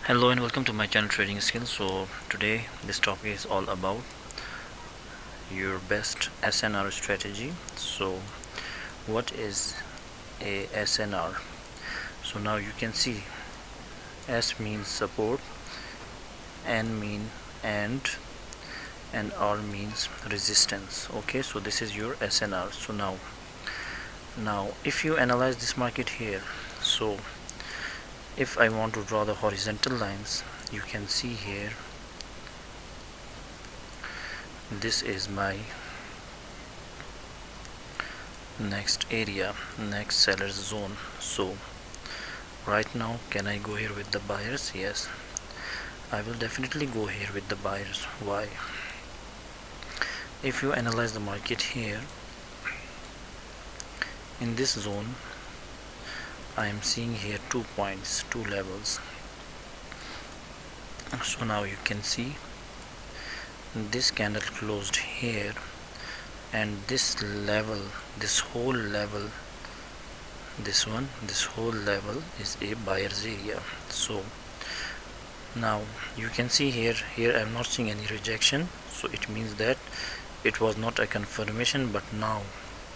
Hello and welcome to my channel Trading Skills. So today this topic is all about your best SNR strategy. So what is a SNR? So now you can see S means support, N mean and R means resistance. Okay, so this is your SNR. So now if you analyze this market here, so if I want to draw the horizontal lines, you can see here this is my next area, next seller's zone. So right now, can I go here with the buyers? Yes, I will definitely go here with the buyers. Why? If you analyze the market here in this zone, I am seeing here 2 points, 2 levels. So now you can see this candle closed here, and this level, this whole level, this whole level is a buyer's area. So now you can see here I'm not seeing any rejection, so it means that it was not a confirmation. But now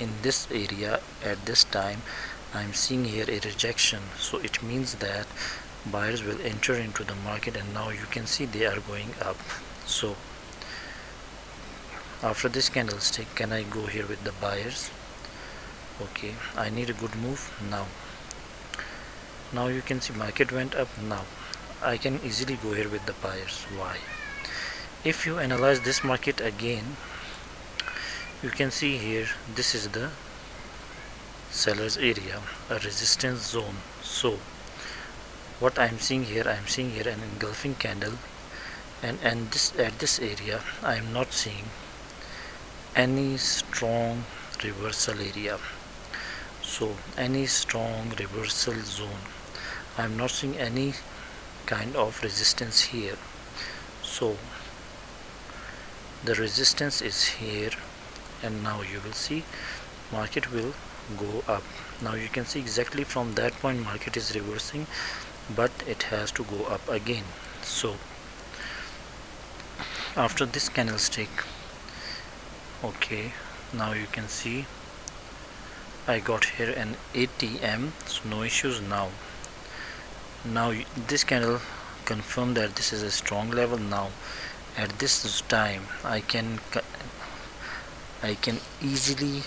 in this area at this time I'm seeing here a rejection, so it means that buyers will enter into the market, and now you can see they are going up. So after this candlestick, can I go here with the buyers? Okay, I need a good move. Now you can see market went up. Now I can easily go here with the buyers. Why? If you analyze this market again, you can see here this is the seller's area, a resistance zone. So what I'm seeing here an engulfing candle, and this at this area I am not seeing any strong reversal area. So any strong reversal zone, I'm not seeing any kind of resistance here. So the resistance is here, and now you will see market will go up. Now you can see exactly from that point market is reversing, but it has to go up again. So after this candlestick, okay, now you can see I got here an ATM, so no issues. Now this candle confirmed that this is a strong level. Now at this time I can easily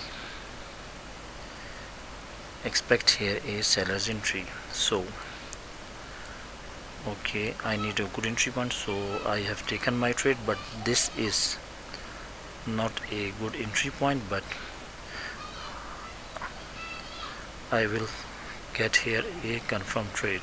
expect here a seller's entry. So okay, I need a good entry point, so I have taken my trade, but this is not a good entry point, but I will get here a confirmed trade.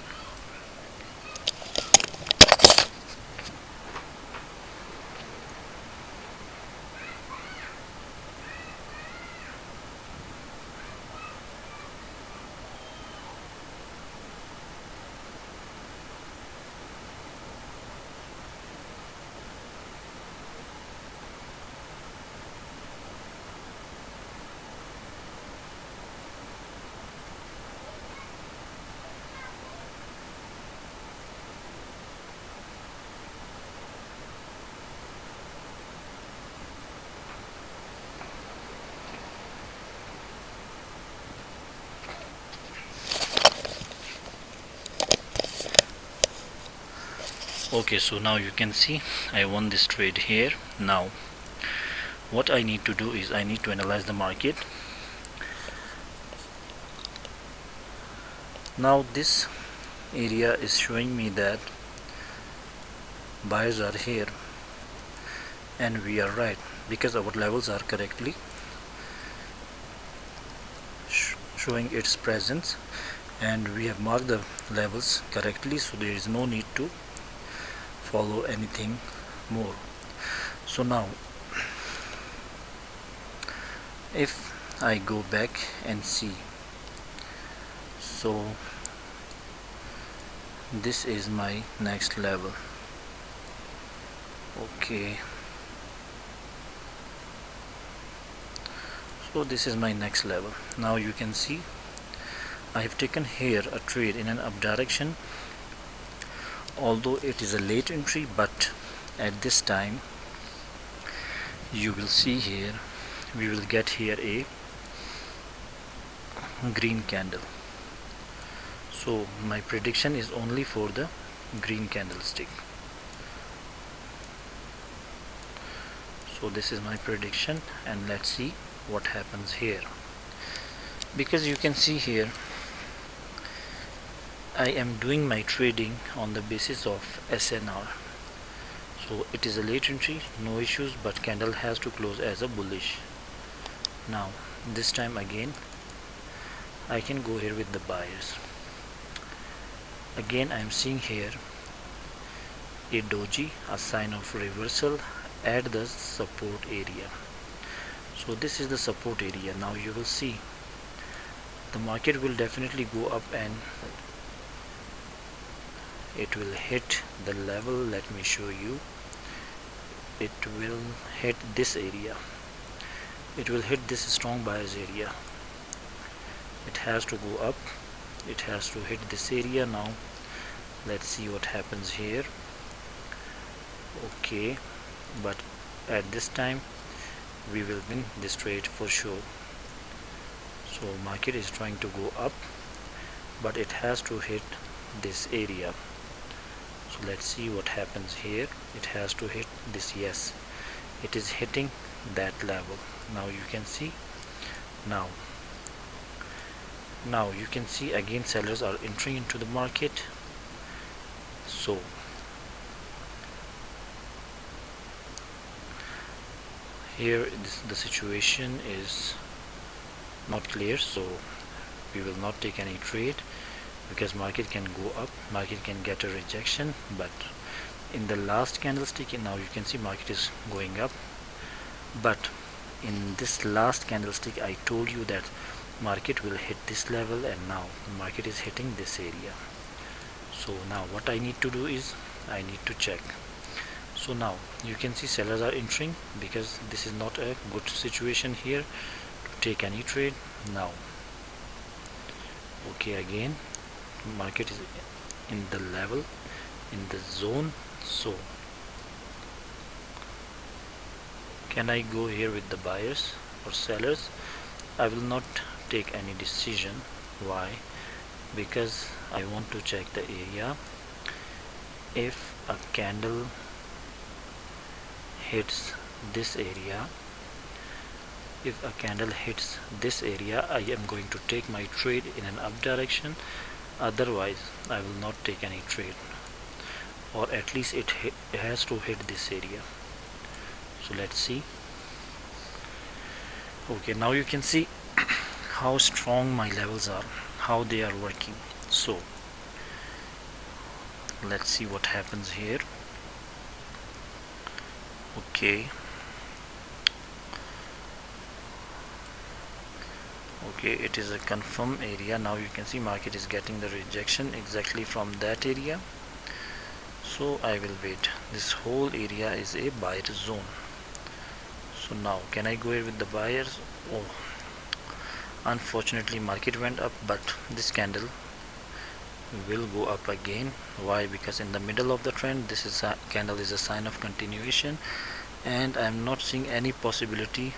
Okay, so now you can see I won this trade here. Now what I need to do is I need to analyze the market. Now this area is showing me that buyers are here, and we are right because our levels are correctly showing its presence, and we have marked the levels correctly, so there is no need to follow anything more. So now if I go back and see, so this is my next level. Okay, so this is my next level. Now you can see I have taken here a trade in an up direction although it is a late entry, but at this time you will see here we will get here a green candle. So my prediction is only for the green candlestick. So this is my prediction, and let's see what happens here. Because you can see here I am doing my trading on the basis of SNR. So it is a late entry, no issues, but candle has to close as a bullish. Now this time again I can go here with the buyers. Again I am seeing here a doji, a sign of reversal at the support area. So this is the support area. Now you will see the market will definitely go up and it will hit the level. Let me show you. It will hit this area. It will hit this strong buyers area. It has to go up. It has to hit this area. Now let's see what happens here. Okay, but at this time we will win this trade for sure. So market is trying to go up, but it has to hit this area. So let's see what happens here. It has to hit this. Yes, it is hitting that level. Now you can see now you can see again sellers are entering into the market. So here the situation is not clear, so we will not take any trade because market can go up, market can get a rejection. But in the last candlestick, now you can see market is going up, but in this last candlestick I told you that market will hit this level, and now the market is hitting this area. So now what I need to do is I need to check. So now you can see sellers are entering because this is not a good situation here to take any trade. Now okay, again market is in the level, in the zone. So can I go here with the buyers or sellers? I will not take any decision. Why? Because I want to check the area. If a candle hits this area, if a candle hits this area, I am going to take my trade in an up direction. Otherwise I will not take any trade, or at least it has to hit this area. So let's see. Okay, now you can see how strong my levels are, how they are working. So let's see what happens here. Okay, it is a confirm area. Now you can see market is getting the rejection exactly from that area. So I will wait. This whole area is a buyer zone. So now can I go here with the buyers? Oh, unfortunately market went up, but this candle will go up again. Why? Because in the middle of the trend, this is a candle is a sign of continuation, and I am not seeing any possibility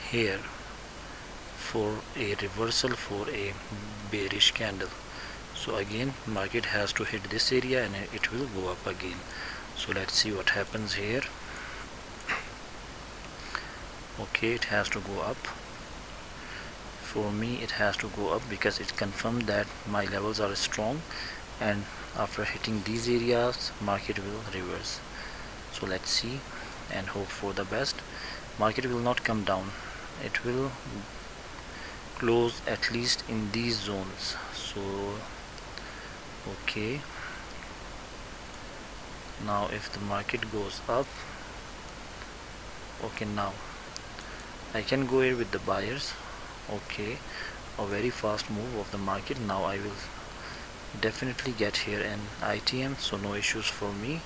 here for a reversal for a bearish candle. So again market has to hit this area and it will go up again. So let's see what happens here. Okay, it has to go up. For me it has to go up because it confirmed that my levels are strong, and after hitting these areas market will reverse. So let's see and hope for the best. Market will not come down, it will close at least in these zones. So okay, now if the market goes up, okay, now I can go here with the buyers. Okay, a very fast move of the market. Now I will definitely get here an ITM, so no issues for me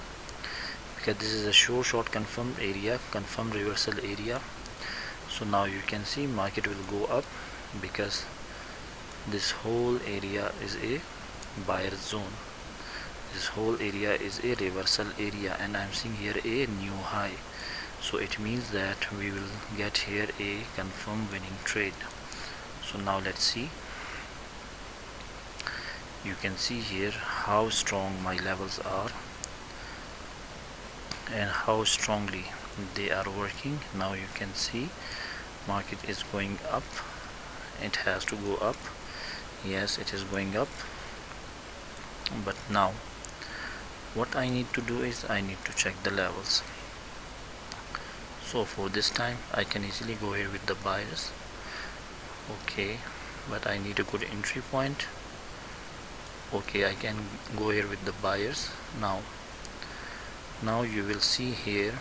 because this is a sure short confirmed area, confirmed reversal area. So now you can see market will go up because this whole area is a buyer zone. this whole area is a reversal area, and I'm seeing here a new high, so it means that we will get here a confirmed winning trade. So now let's see. You can see here how strong my levels are and how strongly they are working. Now you can see market is going up. It has to go up. Yes, it is going up. But now what I need to do is I need to check the levels. So for this time I can easily go here with the buyers. Okay, but I need a good entry point. Okay, I can go here with the buyers. Now you will see here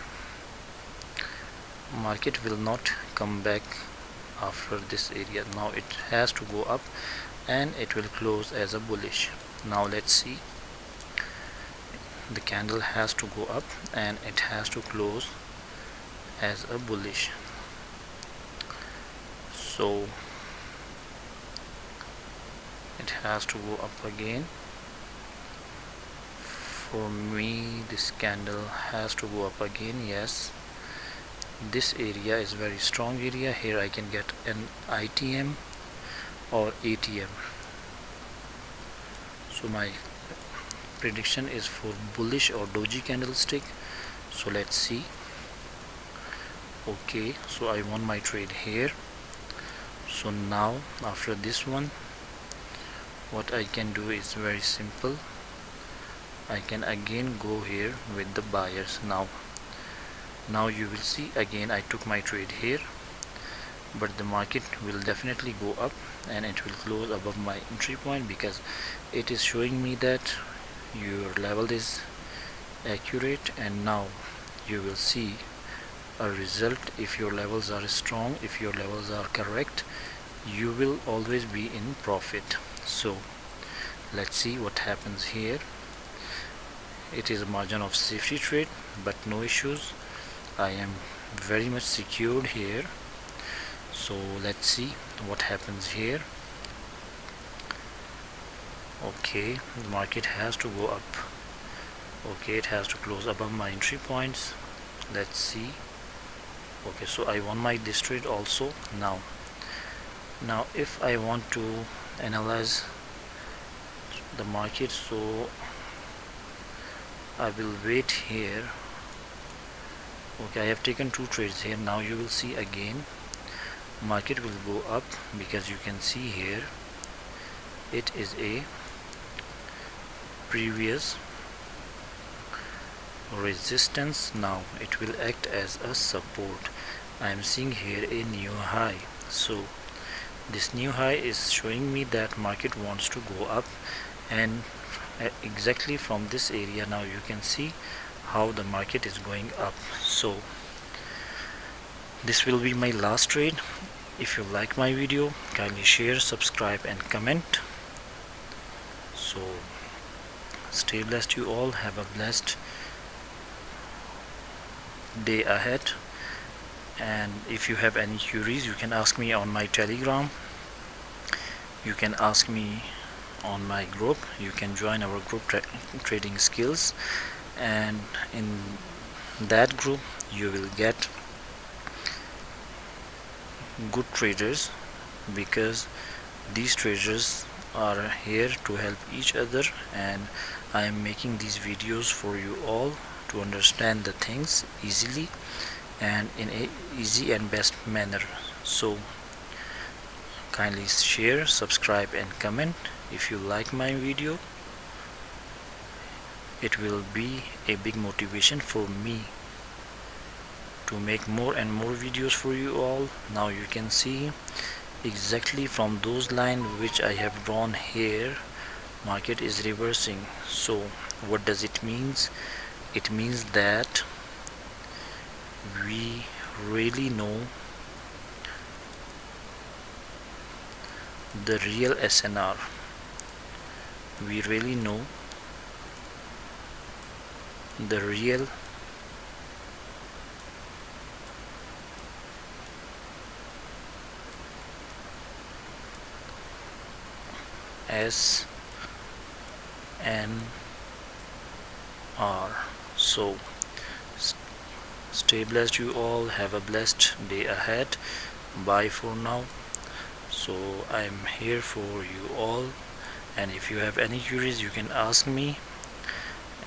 market will not come back after this area. Now it has to go up and it will close as a bullish. Now let's see. The candle has to go up and it has to close as a bullish. So it has to go up again. For me this candle has to go up again. Yes, this area is very strong area. Here I can get an ITM or ATM. So my prediction is for bullish or doji candlestick. So let's see. Okay, so I won my trade here. So now after this one, what I can do is very simple. I can again go here with the buyers. Now you will see again I took my trade here, but the market will definitely go up and it will close above my entry point, because it is showing me that your level is accurate. And now you will see a result. If your levels are strong, if your levels are correct, you will always be in profit. So let's see what happens here. It is a margin of safety trade, but no issues. I am very much secured here. So let's see what happens here. Okay, the market has to go up. Okay, it has to close above my entry points. Let's see. Okay, so I won my this trade also. Now if I want to analyze the market, so I will wait here. Okay, I have taken two trades here. Now you will see again market will go up, because you can see here it is a previous resistance. Now it will act as a support. I am seeing here a new high. So this new high is showing me that market wants to go up, and exactly from this area now you can see how the market is going up. So this will be my last trade. If you like my video, kindly share, subscribe and comment. So stay blessed you all. Have a blessed day ahead. And if you have any queries, you can ask me on my Telegram. You can ask me on my group. You can join our group, Trading Skills, and in that group you will get good traders, because these traders are here to help each other, and I am making these videos for you all to understand the things easily and in a easy and best manner. So kindly share, subscribe and comment. If you like my video, it will be a big motivation for me to make more and more videos for you all. Now you can see exactly from those lines which I have drawn here, market is reversing. So what does it means? It means that we really know the real SNR. We really know the real SNR. SNR. So stay blessed, you all. Have a blessed day ahead. Bye for now. So I'm here for you all, and if you have any queries you can ask me,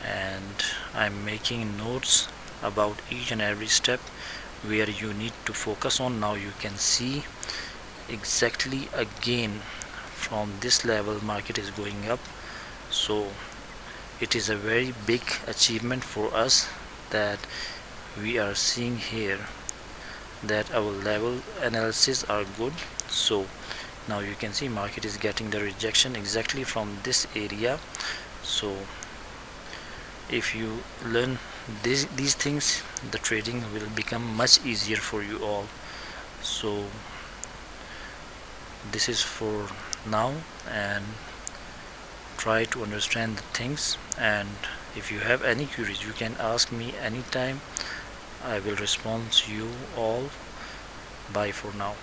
and I'm making notes about each and every step where you need to focus on. Now you can see exactly again from this level market is going up, so it is a very big achievement for us that we are seeing here that our level analysis are good. So now you can see market is getting the rejection exactly from this area. So if you learn these things, the trading will become much easier for you all. So this is for now, and try to understand the things, and if you have any queries you can ask me anytime. I will respond to you all. Bye for now.